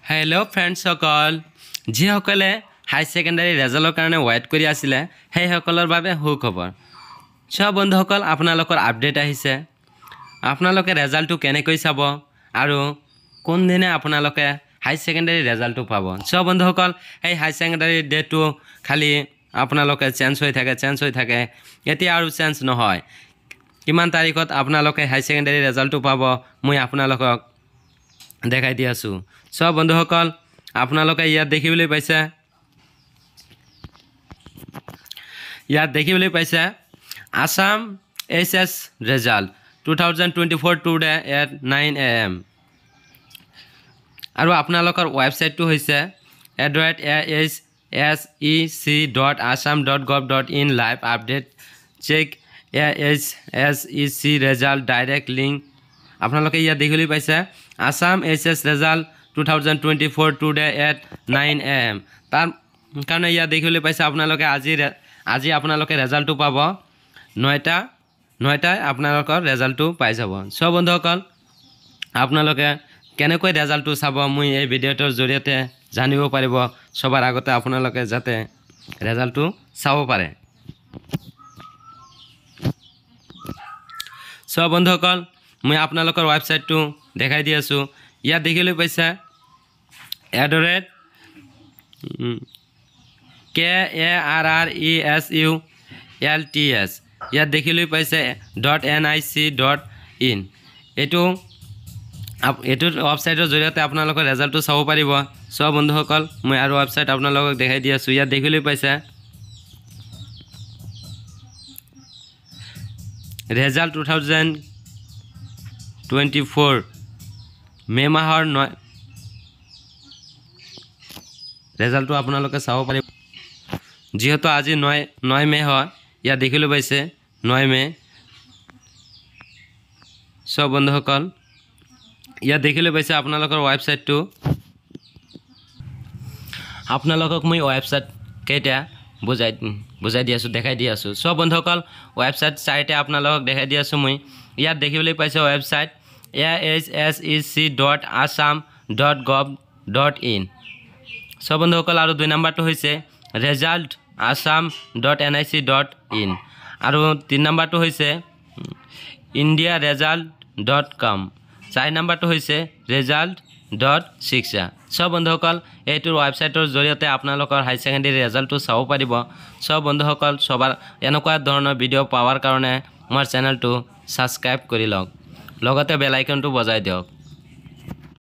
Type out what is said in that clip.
hello friends सकल जिসকলে high secondary रेजाल्टर कारण wait कर आसिले সেই সকলৰ বাবে সুখবৰ সব বন্ধুসকল আপোনালোকৰ আপডেট আহিছে আপোনালোকে ৰেজাল্টটো কেনেকৈ চাব আৰু কোন দিনে আপোনালোকে হাই সেকেন্ডাৰী ৰেজাল্টটো পাব সব বন্ধুসকল এই হাই সেকেন্ডাৰী ডেটটো খালি আপোনালোকে চেঞ্জ হৈ থাকে এতিয়া আৰু চেঞ্জ নহয় কিমান তাৰিখত আপোনালোকে হাই সেকেন্ডাৰী ৰেজাল্টটো পাব মই আপোনালোকক দেখাই দি আছো সব বন্ধুসকল আপোনালোকে ইয়াত দেখিবলৈ পাইছে Assam SS result 2024 today at 9 AM আৰু আপোনালোকৰ ৱেবছাইটটো হৈছে sec.assam.gov.in live update check SEC result direct link আপোনালোকে ইয়াত দেখিবলৈ পাইছে Assam SS result 2024 today at 9 AM তাৰ কাৰণে ইয়াত দেখিবলৈ পাইছে আপোনালোকে আজি আপোনালোকে ৰেজাল্টটো পাব 9টায় আপোনালোকৰ ৰেজাল্টটো পাই যাব সব বন্ধুসকল আপোনালোকে কেনেকৈ ৰেজাল্টটো চাব মই এই ভিডিঅ'টোৰ জৰিয়তে জানিব পাৰিব সবাৰ আগতে আপোনালোকে যাতে ৰেজাল্টটো চাব পাৰে সব বন্ধুসকল মই আপোনালোকৰ ৱেবছাইটটো দেখাই দি আছো ইয়াত দেখিবলৈ পাইছে KARRESULTS ইয়াত দেখিলৈ পাইছে .nic.in এইটো ৱেবছাইটৰ জৰিয়তে আপোনালোকৰ ৰেজাল্টটো চাব পাৰিব সব বন্ধুসকল মই আৰু ৱেবছাইট আপোনালোকক দেখাই দি আছো ইয়াত দেখিলৈ পাইছে ৰেজাল্ট 2024 মে মাহৰ 9 ৰেজাল্টটো আপোনালোকে চাব পাৰিব যেহেতু আজি 9 মে হয় ইয়াত দেখিলৈ পাইছে 9 মে সব বন্ধুসকল ইয়াত দেখিলৈ পাইছে আপোনালোকৰ ৱেবছাইটটো আপোনালোকক মই ৱেবছাইট কেইটা বুজাই দি আছো দেখাই দি আছো সব বন্ধুসকল ৱেবছাইট চাইটে আপোনালোকক দেখাই দি আছো মই ইয়াত দেখিবলৈ পাইছে ৱেবছাইট assec.assam.gov.in সব বন্ধুসকল আৰু 2 নম্বৰটো হৈছে result.assam.nic.in আৰু 3 নম্বৰটো হৈছে indiaresult.com 4 নম্বৰটো হৈছে result.shiksha সব বন্ধুসকল এইটো ৱেবছাইটৰ জৰিয়তে আপোনালোকৰ হাই সেকেন্ডাৰী ৰেজাল্টটো চাব পাৰিব সব বন্ধুসকল সবাৰ এনেকুৱা ধৰণৰ ভিডিঅ' পাৱাৰ কাৰণে মোৰ চেনেলটো সাবস্ক্ৰাইব কৰি লওক লগতে বেল আইকনটো বজাই দিয়ক